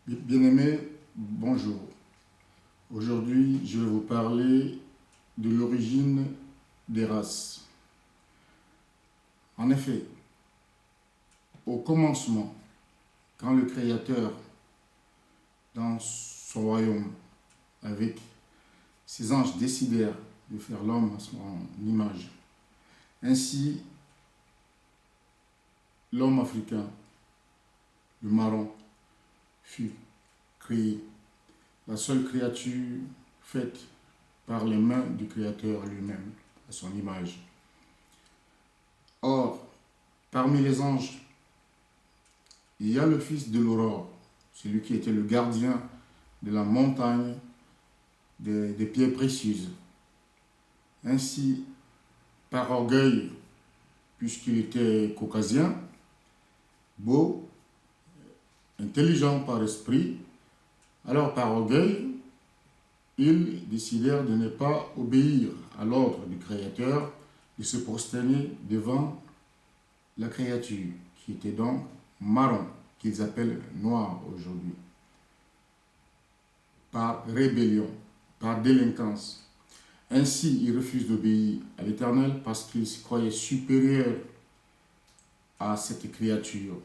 Bien-aimés, bonjour. Aujourd'hui, je vais vous parler de l'origine des races. En effet, au commencement, quand le Créateur, dans son royaume, avec ses anges, décidèrent de faire l'homme à son image, ainsi, l'homme africain, le marron, fut créé, la seule créature faite par les mains du Créateur lui-même, à son image. Or, parmi les anges, il y a le fils de l'aurore, celui qui était le gardien de la montagne des pierres précieuses. Ainsi, par orgueil, puisqu'il était caucasien, beau, intelligent par esprit, alors par orgueil, ils décidèrent de ne pas obéir à l'ordre du Créateur, de se prosterner devant la créature, qui était donc marron, qu'ils appellent noir aujourd'hui, par rébellion, par délinquance. Ainsi, ils refusent d'obéir à l'Éternel parce qu'ils se croyaient supérieurs à cette créature.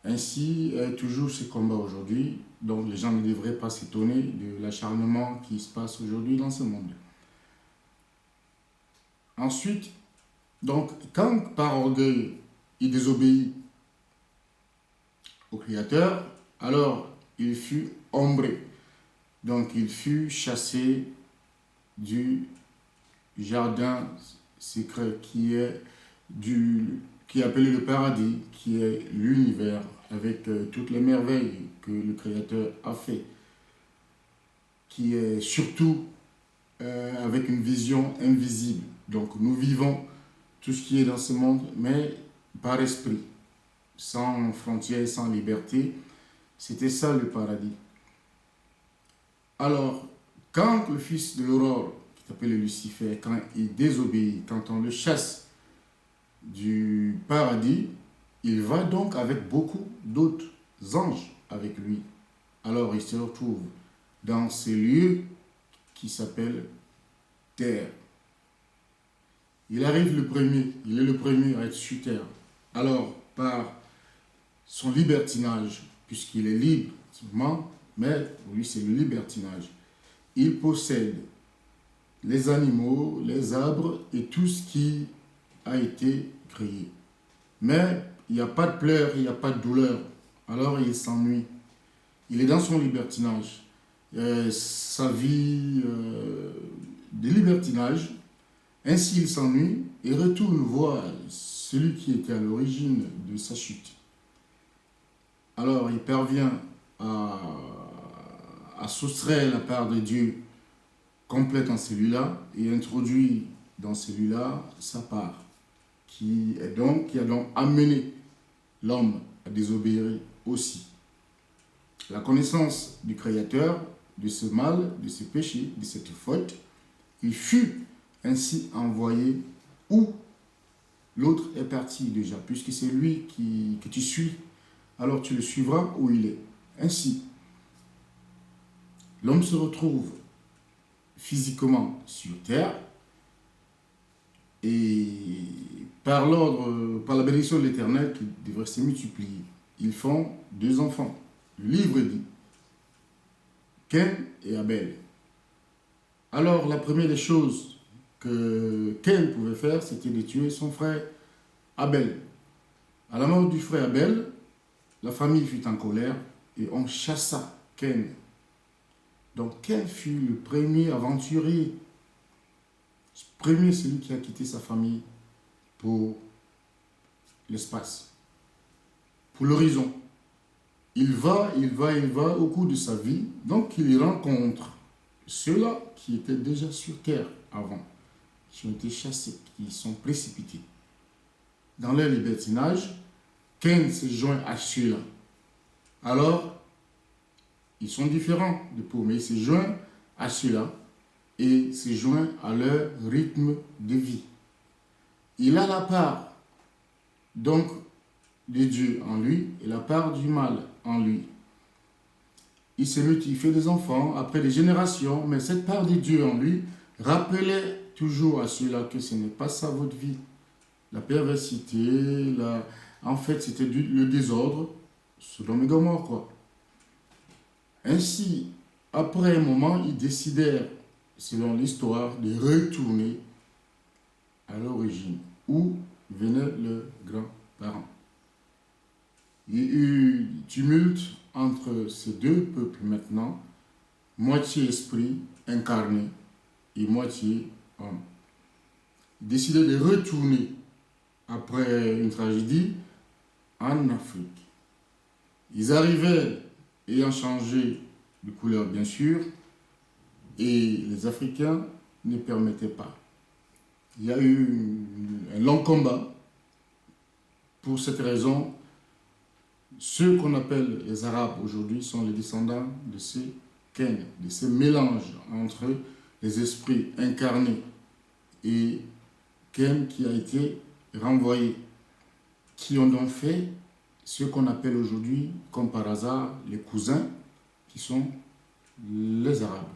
Ainsi est toujours ce combat aujourd'hui, donc les gens ne devraient pas s'étonner de l'acharnement qui se passe aujourd'hui dans ce monde. Ensuite, donc, quand par orgueil il désobéit au Créateur, alors il fut ombré. Donc il fut chassé du jardin secret qui est appelé le paradis, qui est l'univers, avec toutes les merveilles que le Créateur a fait, qui est surtout avec une vision invisible. Donc nous vivons tout ce qui est dans ce monde, mais par esprit, sans frontières, sans liberté. C'était ça le paradis. Alors, quand le fils de l'aurore, qui s'appelle Lucifer, quand il désobéit, quand on le chasse du paradis, il va donc avec beaucoup d'autres anges avec lui. Alors, il se retrouve dans ces lieux qui s'appellent terre. Il arrive le premier, il est le premier à être sur terre. Alors, par son libertinage, puisqu'il est libre, mais pour lui c'est le libertinage, il possède les animaux, les arbres et tout ce qui a été créé. Mais il n'y a pas de pleurs, il n'y a pas de douleur. Alors il s'ennuie. Il est dans son libertinage. Sa vie de libertinage. Ainsi il s'ennuie et retourne voir celui qui était à l'origine de sa chute. Alors il parvient à soustraire la part de Dieu complète en celui-là et introduit dans celui-là sa part, qui a donc amené l'homme à désobéir aussi. La connaissance du Créateur, de ce mal, de ce péché, de cette faute, il fut ainsi envoyé où l'autre est parti déjà, puisque c'est lui que tu suis, alors tu le suivras où il est. Ainsi, l'homme se retrouve physiquement sur terre et par l'ordre, par la bénédiction de l'Éternel qui devrait se multiplier, ils font 2 enfants. Le livre dit Cain et Abel. Alors la première des choses que Cain pouvait faire, c'était de tuer son frère Abel. À la mort du frère Abel, la famille fut en colère et on chassa Cain. Donc Cain fut le premier aventurier, le premier celui qui a quitté sa famille pour l'espace, pour l'horizon. Il va au cours de sa vie, donc il rencontre ceux-là qui étaient déjà sur terre avant, qui ont été chassés, qui sont précipités. Dans leur libertinage, Cain se joint à ceux-là. Alors, ils sont différents de peau, mais il se joint à ceux-là et se joint à leur rythme de vie. Il a la part, donc, de Dieu en lui et la part du mal en lui. il s'est muté, il fait des enfants, après des générations, mais cette part de Dieu en lui rappelait toujours à ceux-là que ce n'est pas ça votre vie. La perversité, en fait, c'était le désordre, Sodome et Gomorrhe, quoi. Ainsi, après un moment, ils décidèrent, selon l'histoire, de retourner à l'origine, où venaient leurs grands-parents. Il y a eu tumulte entre ces deux peuples maintenant, moitié esprit incarné et moitié homme. Ils décidaient de retourner après une tragédie en Afrique. Ils arrivaient ayant changé de couleur bien sûr, et les Africains ne permettaient pas. Il y a eu un long combat. Pour cette raison, ceux qu'on appelle les Arabes aujourd'hui sont les descendants de ces Ken, de ces mélanges entre les esprits incarnés et Ken qui a été renvoyé, qui ont donc fait ce qu'on appelle aujourd'hui, comme par hasard, les cousins, qui sont les Arabes.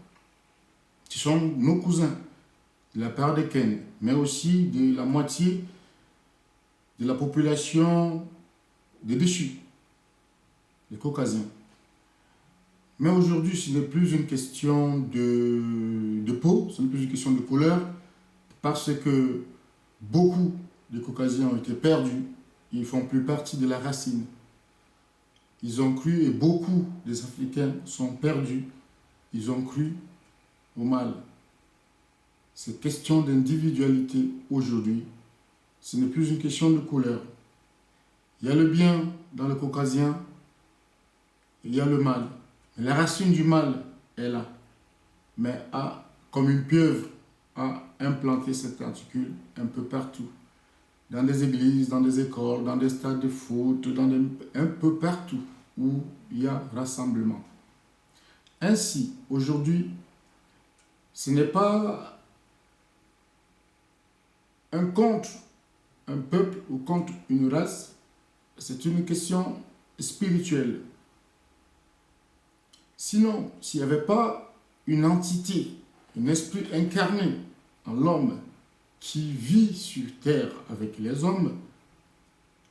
Ce sont nos cousins, de la part de Ken, mais aussi de la moitié de la population des déchus, les Caucasiens. Mais aujourd'hui, ce n'est plus une question de peau, ce n'est plus une question de couleur, parce que beaucoup de Caucasiens ont été perdus, ils ne font plus partie de la racine. Ils ont cru, et beaucoup des Africains sont perdus, ils ont cru au mal. C'est question d'individualité aujourd'hui, ce n'est plus une question de couleur. Il y a le bien dans le Caucasien, il y a le mal. La racine du mal est là, mais comme une pieuvre, a implanté cette particule un peu partout. Dans des églises, dans des écoles, dans des stades de foot, un peu partout où il y a rassemblement. Ainsi, aujourd'hui, ce n'est pas un contre un peuple ou contre une race, c'est une question spirituelle. Sinon, s'il n'y avait pas une entité, un esprit incarné en l'homme qui vit sur terre avec les hommes,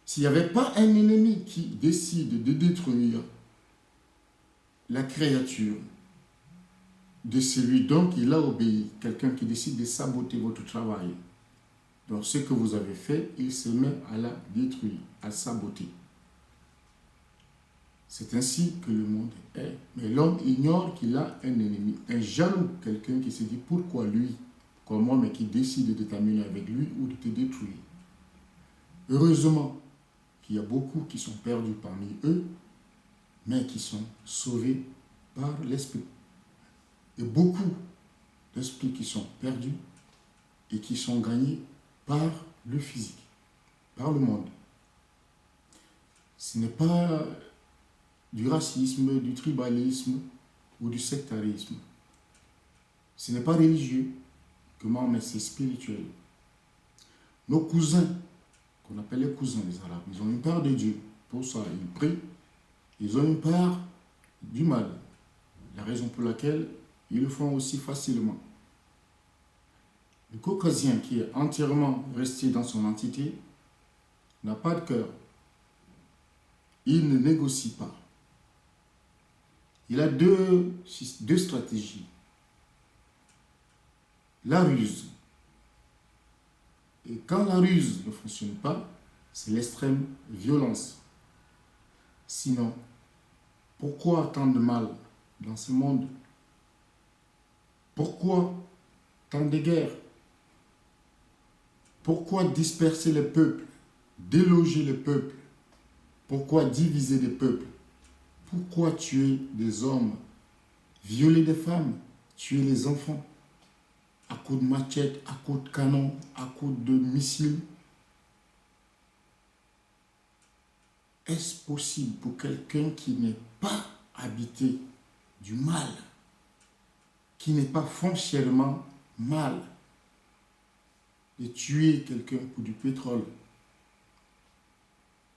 s'il n'y avait pas un ennemi qui décide de détruire la créature de celui dont il a obéi, quelqu'un qui décide de saboter votre travail, donc ce que vous avez fait, il se met à la détruire, à saboter. C'est ainsi que le monde est. Mais l'homme ignore qu'il a un ennemi, un jaloux, quelqu'un qui se dit pourquoi lui, pourquoi moi, mais qui décide de t'amener avec lui ou de te détruire. Heureusement qu'il y a beaucoup qui sont perdus parmi eux, mais qui sont sauvés par l'esprit. Et beaucoup d'esprits qui sont perdus et qui sont gagnés par le physique, par le monde. Ce n'est pas du racisme, du tribalisme ou du sectarisme. Ce n'est pas religieux, mais c'est spirituel. Nos cousins, qu'on appelle les cousins des Arabes, ils ont une part de Dieu. Pour ça, ils prient. Ils ont une part du mal. La raison pour laquelle ils le font aussi facilement. Le Caucasien qui est entièrement resté dans son entité n'a pas de cœur. Il ne négocie pas. Il a deux stratégies. La ruse. Et quand la ruse ne fonctionne pas, c'est l'extrême violence. Sinon, pourquoi tant de mal dans ce monde? Pourquoi tant de guerres? Pourquoi disperser les peuples, déloger les peuples? Pourquoi diviser les peuples? Pourquoi tuer des hommes, violer des femmes, tuer les enfants à coups de machette, à coups de canon, à coups de missiles? Est-ce possible pour quelqu'un qui n'est pas habité du mal, qui n'est pas foncièrement mal, de tuer quelqu'un pour du pétrole,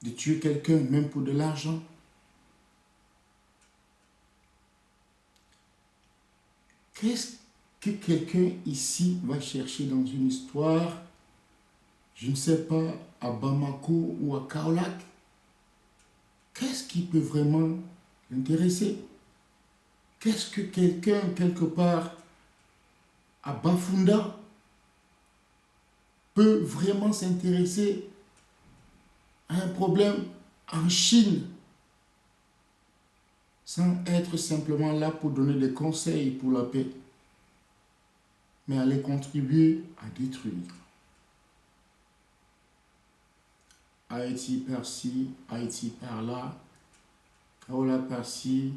de tuer quelqu'un même pour de l'argent? Qu'est-ce que quelqu'un ici va chercher dans une histoire, je ne sais pas, à Bamako ou à Kaolack? Qu'est-ce qui peut vraiment l'intéresser? Qu'est-ce que quelqu'un, quelque part, à Bafunda, peut vraiment s'intéresser à un problème en Chine, sans être simplement là pour donner des conseils pour la paix, mais aller contribuer à détruire? Haïti par-ci, Haïti par-là, Kaolack par-ci,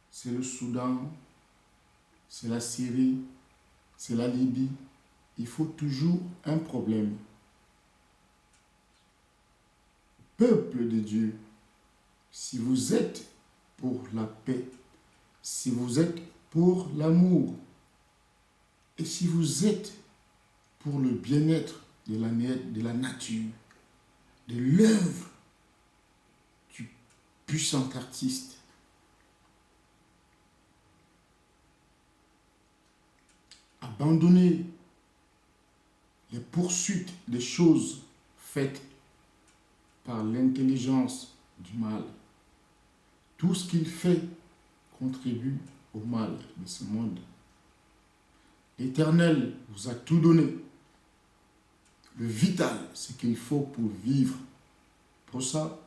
c'est le Soudan, c'est la Syrie, c'est la Libye. Il faut toujours un problème. Peuple de Dieu, si vous êtes pour la paix, si vous êtes pour l'amour, et si vous êtes pour le bien-être de la nature, de l'œuvre du puissant artiste, abandonnez les poursuites des choses faites par l'intelligence du mal. Tout ce qu'il fait contribue au mal de ce monde. L'Éternel vous a tout donné. Le vital, ce qu'il faut pour vivre. Pour ça,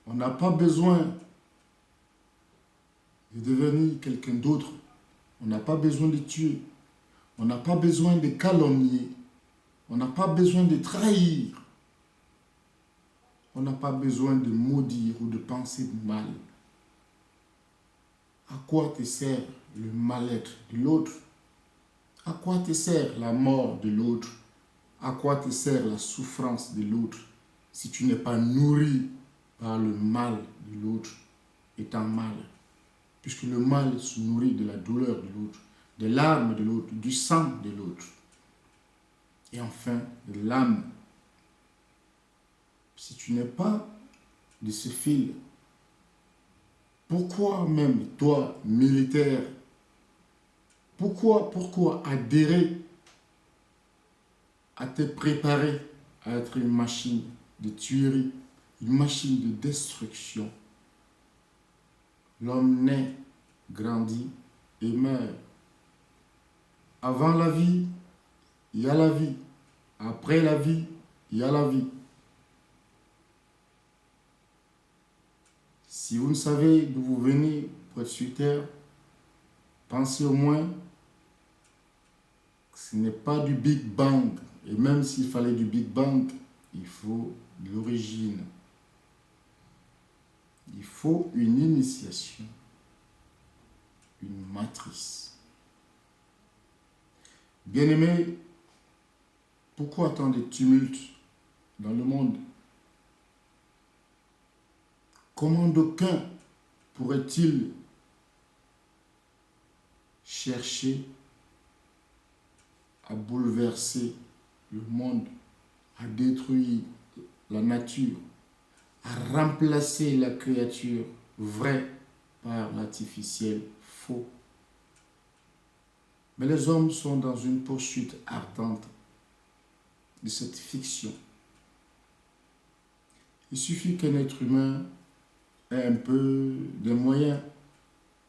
on n'a pas besoin de devenir quelqu'un d'autre. On n'a pas besoin de tuer. On n'a pas besoin de calomnier. On n'a pas besoin de trahir. On n'a pas besoin de maudire ou de penser mal. À quoi te sert le mal-être de l'autre? À quoi te sert la mort de l'autre? À quoi te sert la souffrance de l'autre si tu n'es pas nourri par le mal de l'autre étant mal? Puisque le mal se nourrit de la douleur de l'autre, des larmes de l'autre, du sang de l'autre. Et enfin, de l'âme. Si tu n'es pas de ce fil, pourquoi même toi, militaire, pourquoi adhérer à te préparer à être une machine de tuerie, une machine de destruction? L'homme naît, grandit et meurt. Avant la vie, il y a la vie. Après la vie, il y a la vie. Si vous ne savez d'où vous venez pour être sur terre, pensez au moins que ce n'est pas du Big Bang. Et même s'il fallait du Big Bang, il faut de l'origine. Il faut une initiation, une matrice. Bien-aimés, pourquoi tant de tumultes dans le monde? Comment d'aucuns pourraient-ils chercher à bouleverser le monde, à détruire la nature, à remplacer la créature vraie par l'artificiel faux? Mais les hommes sont dans une poursuite ardente de cette fiction. Il suffit qu'un être humain ait un peu de moyens,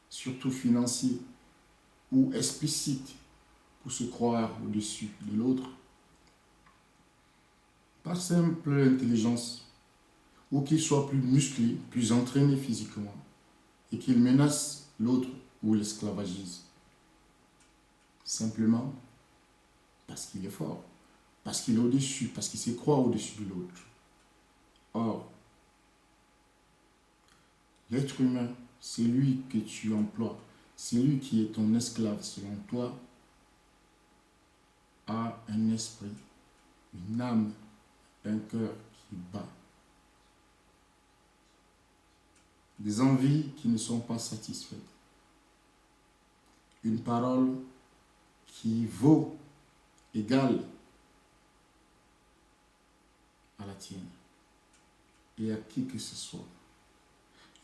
surtout financiers ou explicites, pour se croire au-dessus de l'autre. Par simple intelligence, ou qu'il soit plus musclé, plus entraîné physiquement, et qu'il menace l'autre ou l'esclavagise. Simplement parce qu'il est fort, parce qu'il est au-dessus, parce qu'il se croit au-dessus de l'autre. Or, l'être humain, c'est lui que tu emploies, c'est lui qui est ton esclave selon toi, a un esprit, une âme, un cœur qui bat, des envies qui ne sont pas satisfaites, une parole qui vaut égale à la tienne et à qui que ce soit,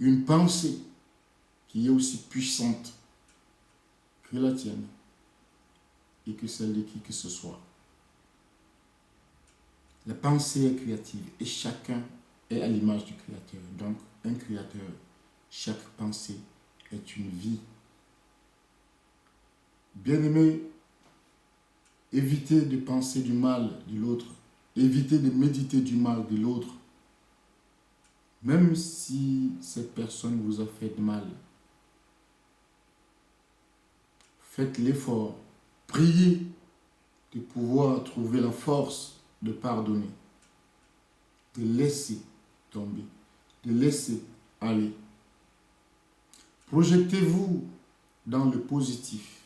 une pensée qui est aussi puissante que la tienne et que celle de qui que ce soit. La pensée est créative et chacun est à l'image du Créateur. Donc, un Créateur, chaque pensée est une vie. Bien-aimé, évitez de penser du mal de l'autre. Évitez de méditer du mal de l'autre. Même si cette personne vous a fait de mal. Faites l'effort. Priez de pouvoir trouver la force de pardonner. De laisser tomber. De laisser aller. Projetez-vous dans le positif.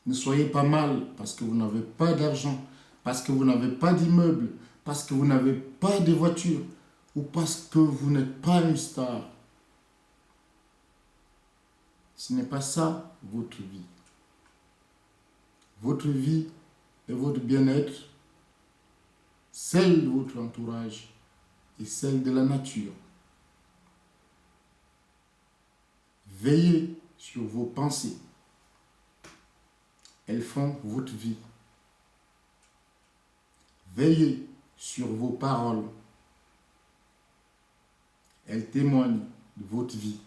Ne soyez pas mal parce que vous n'avez pas d'argent, parce que vous n'avez pas d'immeuble, parce que vous n'avez pas de voiture ou parce que vous n'êtes pas une star. Ce n'est pas ça votre vie. Votre vie et votre bien-être, celle de votre entourage et celle de la nature. Veillez sur vos pensées. Elles font votre vie. Veillez sur vos paroles. Elles témoignent de votre vie.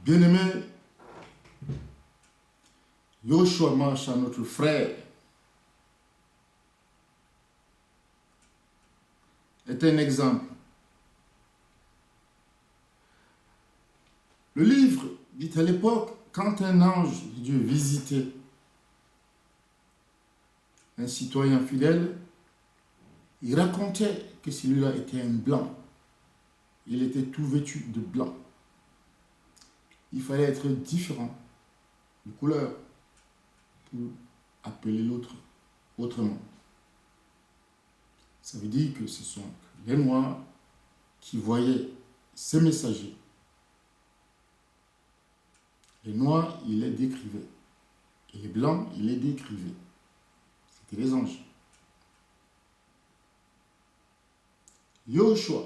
Bien-aimé, Yoshua Masha, notre frère, est un exemple. Le livre dit à l'époque, quand un ange de Dieu visitait un citoyen fidèle, il racontait que celui-là était un blanc. Il était tout vêtu de blanc. Il fallait être différent de couleur pour appeler l'autre autrement. Ça veut dire que ce sont les Noirs qui voyaient ces messagers. Les Noirs, ils les décrivaient. Et les Blancs, ils les décrivaient. C'était les anges. Yoshua,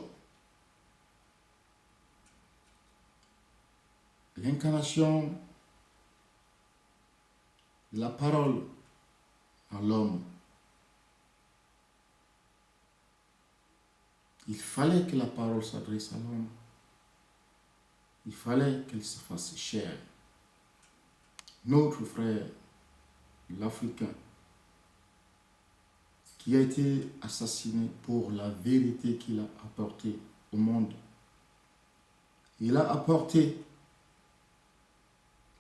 l'incarnation de la parole en l'homme. Il fallait que la parole s'adresse à l'homme. Il fallait qu'elle se fasse chair. Notre frère, l'Africain, qui a été assassiné pour la vérité qu'il a apportée au monde. Il a apporté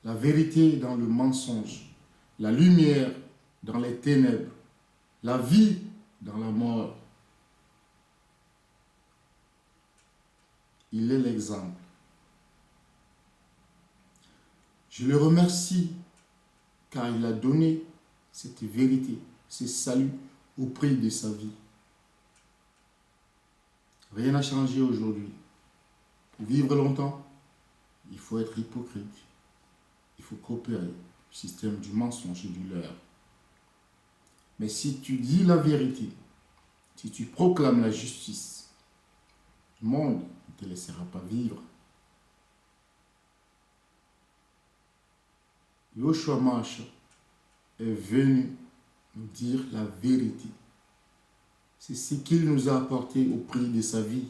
la vérité dans le mensonge, la lumière dans les ténèbres, la vie dans la mort. Il est l'exemple. Je le remercie car il a donné cette vérité, ce salut au prix de sa vie. Rien n'a changé aujourd'hui. Pour vivre longtemps, il faut être hypocrite. Il faut coopérer au système du mensonge et du leurre. Mais si tu dis la vérité, si tu proclames la justice, le monde ne te laissera pas vivre. Yoshua Masha est venu nous dire la vérité. C'est ce qu'il nous a apporté au prix de sa vie.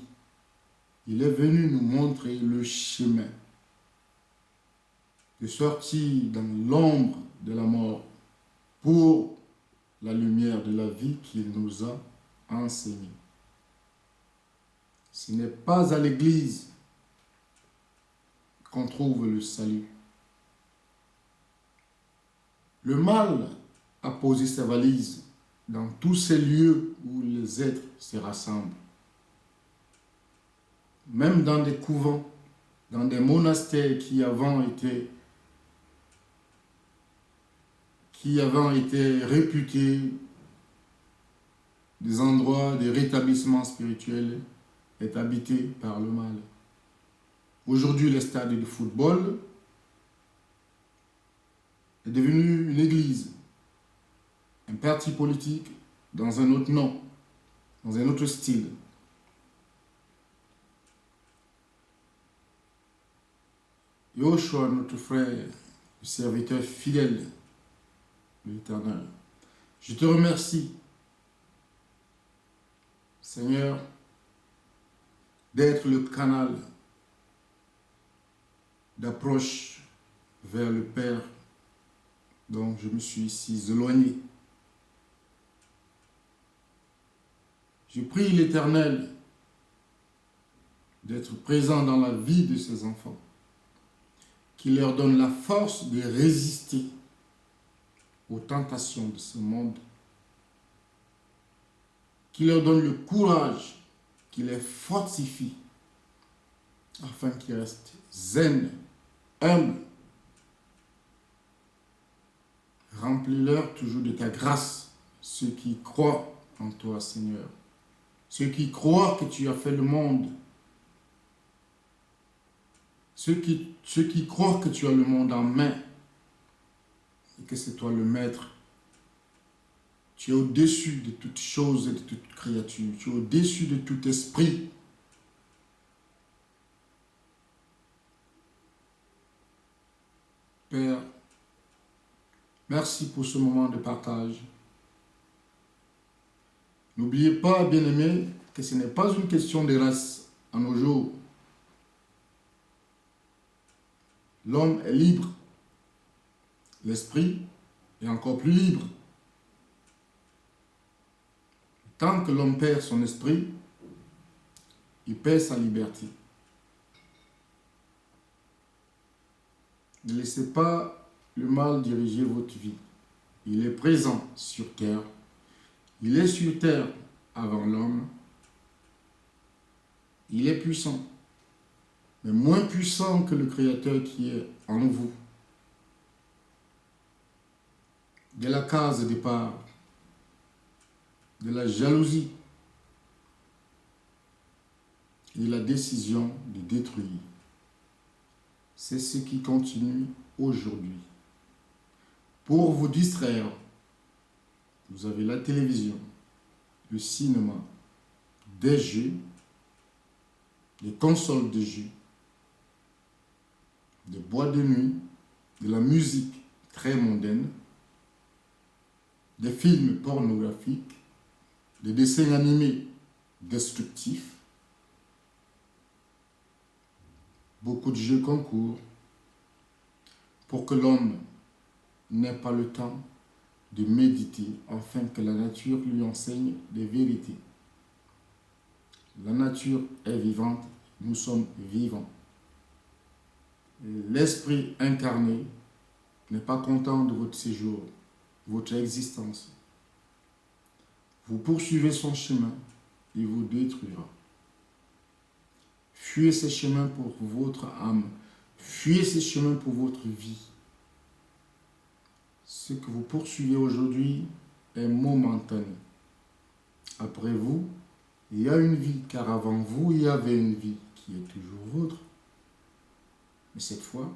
Il est venu nous montrer le chemin de sortir dans l'ombre de la mort pour la lumière de la vie qu'il nous a enseignée. Ce n'est pas à l'église qu'on trouve le salut. Le mal a posé ses valises dans tous ces lieux où les êtres se rassemblent. Même dans des couvents, dans des monastères qui avaient été réputés des endroits de rétablissement spirituel est habité par le mal. Aujourd'hui, les stades de football est devenu une église, un parti politique dans un autre nom, dans un autre style. Yoshua, notre frère, le serviteur fidèle de l'Éternel. Je te remercie, Seigneur, d'être le canal d'approche vers le Père dont je me suis si éloigné. Je prie l'Éternel d'être présent dans la vie de ces enfants, qu'il leur donne la force de résister aux tentations de ce monde, qu'il leur donne le courage, qu'il les fortifie, afin qu'ils restent zen, humbles. Remplis-leur toujours de ta grâce, ceux qui croient en toi, Seigneur, ceux qui croient que tu as fait le monde, ceux qui croient que tu as le monde en main et que c'est toi le maître. Tu es au-dessus de toute chose et de toute créature. Tu es au-dessus de tout esprit. Père, merci pour ce moment de partage. N'oubliez pas, bien-aimés, que ce n'est pas une question de race à nos jours. L'homme est libre. L'esprit est encore plus libre. Tant que l'homme perd son esprit, il perd sa liberté. Ne laissez pas le mal diriger votre vie. Il est présent sur terre. Il est sur terre avant l'homme. Il est puissant, mais moins puissant que le Créateur qui est en vous. De la case de départ, de la jalousie et de la décision de détruire. C'est ce qui continue aujourd'hui. Pour vous distraire, vous avez la télévision, le cinéma, des jeux, des consoles de jeux, des boîtes de nuit, de la musique très mondaine, des films pornographiques, des dessins animés destructifs, beaucoup de jeux concours pour que l'homme n'ait pas le temps de méditer afin que la nature lui enseigne des vérités. La nature est vivante, nous sommes vivants. L'esprit incarné n'est pas content de votre séjour, votre existence. Vous poursuivez son chemin, il vous détruira. Fuyez ces chemins pour votre âme. Fuyez ces chemins pour votre vie. Ce que vous poursuivez aujourd'hui est momentané. Après vous, il y a une vie, car avant vous, il y avait une vie qui est toujours vôtre. Mais cette fois,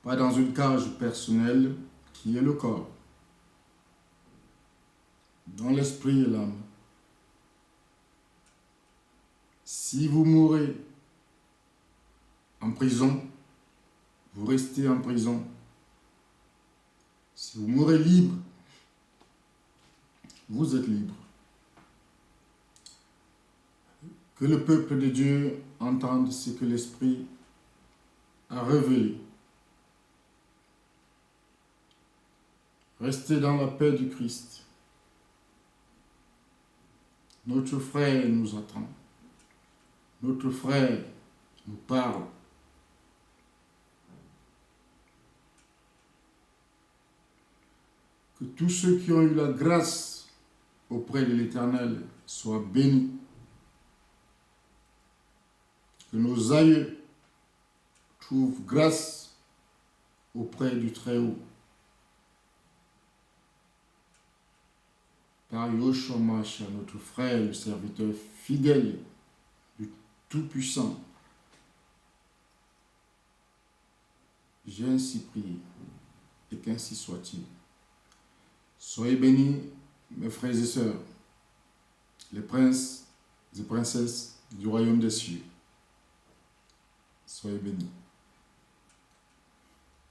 pas dans une cage personnelle qui est le corps. Dans l'esprit et l'âme. Si vous mourrez en prison, vous restez en prison. Si vous mourrez libre, vous êtes libre. Que le peuple de Dieu entende ce que l'Esprit a révélé. Restez dans la paix du Christ. Notre frère nous attend. Notre frère nous parle. Que tous ceux qui ont eu la grâce auprès de l'Éternel soient bénis. Que nos aïeux trouvent grâce auprès du Très-Haut. Par Yoshua Mashiach, notre frère, le serviteur fidèle du Tout-Puissant. J'ai ainsi prié, et qu'ainsi soit-il. Soyez bénis, mes frères et sœurs, les princes et princesses du royaume des cieux. Soyez bénis.